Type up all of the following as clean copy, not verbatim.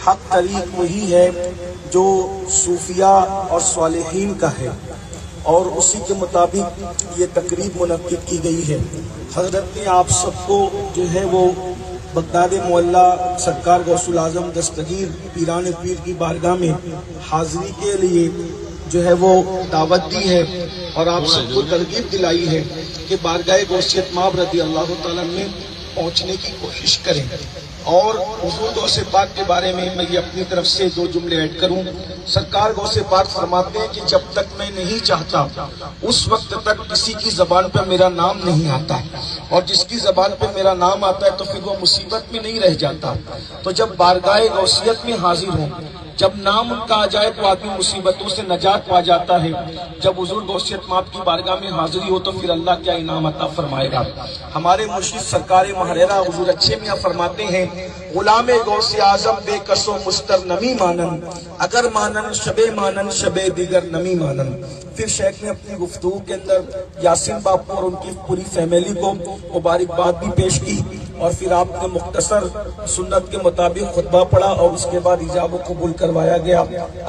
حق طریق وہی ہے جو صوفیاء اور صالحین کا ہے، اور اسی کے مطابق یہ تقریب منعقد کی گئی ہے۔ حضرت نے آپ سب کو جو ہے وہ بغداد معلیٰ سرکار غوث الاعظم دستگیر پیران پیر کی بارگاہ میں حاضری کے لیے جو ہے وہ دعوت دی ہے، اور آپ سب کو ترغیب دلائی ہے کہ بارگاہ غوثیت مآب رضی اللہ تعالیٰ میں پہنچنے کی کوشش کریں۔ اور حضور غوث پاک کے بارے میں یہ اپنی طرف سے 2 جملے ایڈ کروں۔ سرکار غوث پاک فرماتے ہیں کہ جب تک میں نہیں چاہتا اس وقت تک کسی کی زبان پہ میرا نام نہیں آتا، اور جس کی زبان پہ میرا نام آتا ہے تو پھر وہ مصیبت میں نہیں رہ جاتا۔ تو جب بارگاہ غوثیت میں حاضر ہوں، جب نام ان کا آ جائے تو آدمی مصیبتوں سے نجات پا جاتا ہے۔ جب حضور غوثیت مآب کی بارگاہ میں حاضری ہو تو پھر اللہ کیا انعام عطا فرمائے گا۔ ہمارے مرشد سرکار محررہ حضور اچھے میاں فرماتے ہیں، غلام غوث اعظم بے کس و مستر نمی مانن، اگر مانن شب مانن شب دیگر نمی مانن۔ پھر شیخ نے اپنی گفتگو کے اندر یاسین باپو اور ان کی پوری فیملی کو مبارکباد بھی پیش کی، اور پھر آپ نے مختصر سنت کے مطابق خطبہ پڑھا، اور اس کے بعد ایجاب و قبول کروایا گیا۔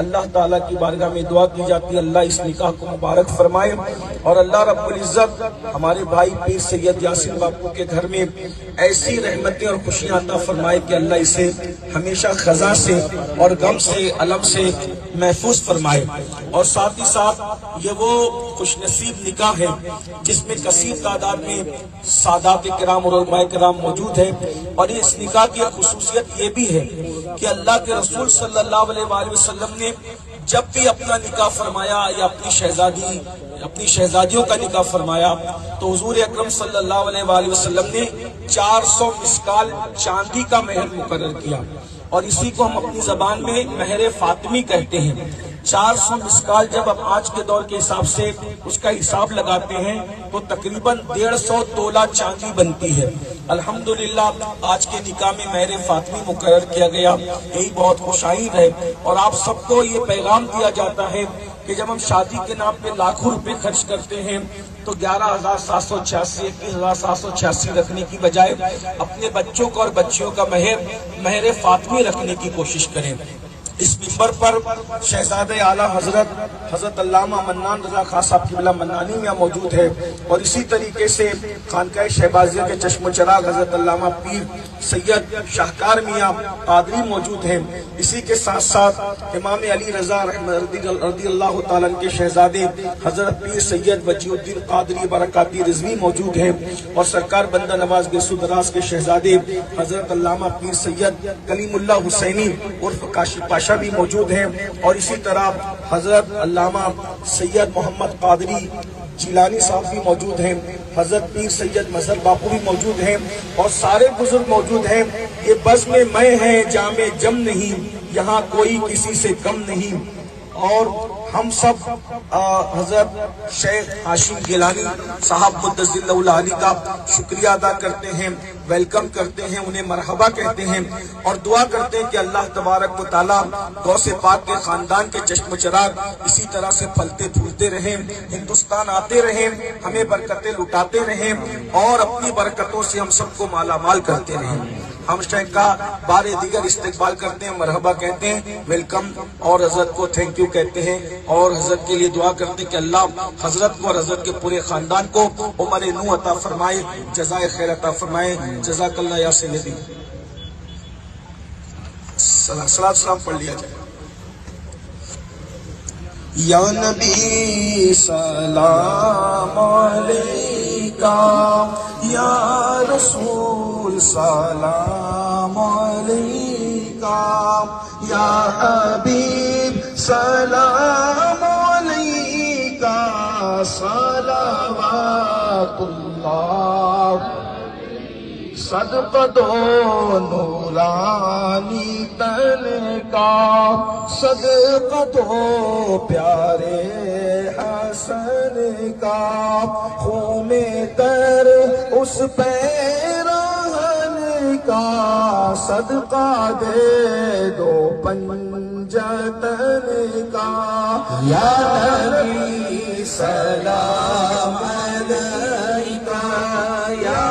اللہ تعالیٰ کی بارگاہ میں دعا کی جاتی ہے اللہ اس نکاح کو مبارک فرمائے، اور اللہ رب العزت ہمارے بھائی پیر سید یاسین باپو کے گھر میں ایسی رحمتیں اور خوشیاں عطا فرمائے کہ اللہ اسے ہمیشہ خزاں سے اور غم سے علم سے محفوظ فرمائے۔ اور ساتھ ہی ساتھ یہ وہ خوش نصیب نکاح ہے جس میں کثیر تعداد میں سادات کرام اور علماء کرام موجود ہیں، اور اس نکاح کی خصوصیت یہ بھی ہے کہ اللہ کے رسول صلی اللہ علیہ وآلہ وسلم نے جب بھی اپنا نکاح فرمایا یا اپنی شہزادیوں کا نکاح فرمایا تو حضور اکرم صلی اللہ علیہ وآلہ وسلم نے 400 مسکال چاندی کا مہر مقرر کیا، اور اسی کو ہم اپنی زبان میں مہر فاطمی کہتے ہیں۔ 400 مسکال جب ہم آج کے دور کے حساب سے اس کا حساب لگاتے ہیں تو تقریباً 150 تولہ چاندی بنتی ہے۔ الحمدللہ آج کے نکاح میں مہر فاطمی مقرر کیا گیا، یہی بہت خوشائند ہے۔ اور آپ سب کو یہ پیغام دیا جاتا ہے کہ جب ہم شادی کے نام پہ لاکھوں روپے خرچ کرتے ہیں تو 11,786 21,786 رکھنے کی بجائے اپنے بچوں کو اور بچیوں کا مہر فاطمی رکھنے کی کوشش کریں۔ اس ممبر پر شہزادہ اعلیٰ حضرت علامہ منان رضا خان صاحب قبلہ منانی میاں موجود ہے، اور اسی طریقے سے خانقاہ شہبازیہ کے چشم و چراغ حضرت علامہ پیر سید شاہکار میاں قادری موجود ہیں۔ اسی کے ساتھ ساتھ امام علی رضا رضی اللہ تعالیٰ عنہ کے شہزادے حضرت پیر سید وجیہ الدین قادری برکاتی رضوی موجود ہیں، اور سرکار بندہ نواز گیسو دراز کے شہزادے حضرت علامہ پیر سید کلیم اللہ حسینی عرف کاشی پاشا بھی موجود ہیں، اور اسی طرح حضرت علامہ سید محمد قادری جیلانی صاحب بھی موجود ہیں، حضرت پیر سید مظہر باپو بھی موجود ہیں، اور سارے بزرگ موجود ہیں۔ یہ بزم میں ہے جام جم نہیں، یہاں کوئی کسی سے کم نہیں، اور ہم سب حضرت شیخ ہاشم گیلانی صاحب قدس اللہ العالی کا شکریہ ادا کرتے ہیں، ویلکم کرتے ہیں، انہیں مرحبا کہتے ہیں، اور دعا کرتے ہیں کہ اللہ تبارک و تعالیٰ غوث پاک کے خاندان کے چشم چراغ اسی طرح سے پھلتے پھولتے رہیں، ہندوستان آتے رہیں، ہمیں برکتیں لٹاتے رہیں، اور اپنی برکتوں سے ہم سب کو مالا مال کرتے رہیں۔ ہم شیخ کا بار دیگر استقبال کرتے ہیں، مرحبا کہتے ہیں، ویلکم، اور حضرت کو تھینک یو کہتے ہیں، اور حضرت کے لیے دعا کرتے ہیں کہ اللہ حضرت کو اور حضرت کے پورے خاندان کو عمر نو عطا فرمائے، جزائے خیر عطا فرمائے۔ جزاک اللہ یا سیدی۔ صلاۃ سلام پڑھ لیا جائے۔ یا نبی سلام علیکہ، یا رسول سلام علیکہ، یا حبیب سلام علیکہ، صلوات اللہ صدقہ دو نورانی تن کا، صدقہ دو پیارے حسن کا، خون تر اس پیراہن کا، صدقہ دے دو پنجتن کا۔ یا نبی سلام علیکہ، یا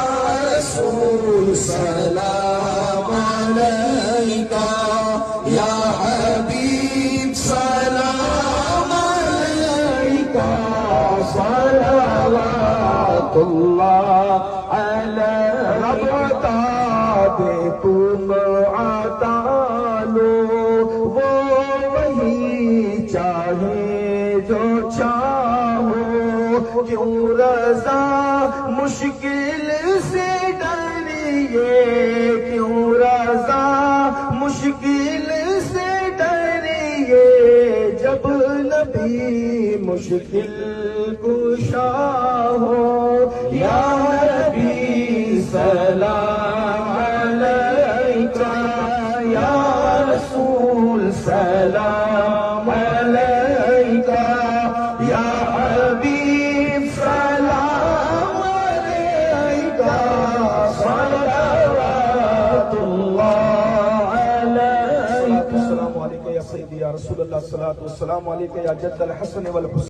رسول سلام علیکہ، یا اللہ علیہ رب عطا دے تم عطا لو وہ وہی چاہے جو چاہو کیوں رضا مشکل سے ڈریے کیوں رضا مشکل سے ڈریے جب نبی مشکل کشا ہو یا نبی سلام علیکہ یا رسول سلام علیکہ یا حبیب سلام علیکہ صلوات اللہ علیکہ السلام علیکہ یا سیدی یا رسول اللہ الصلوۃ والسلام علیکہ یا جد الحسن والحسین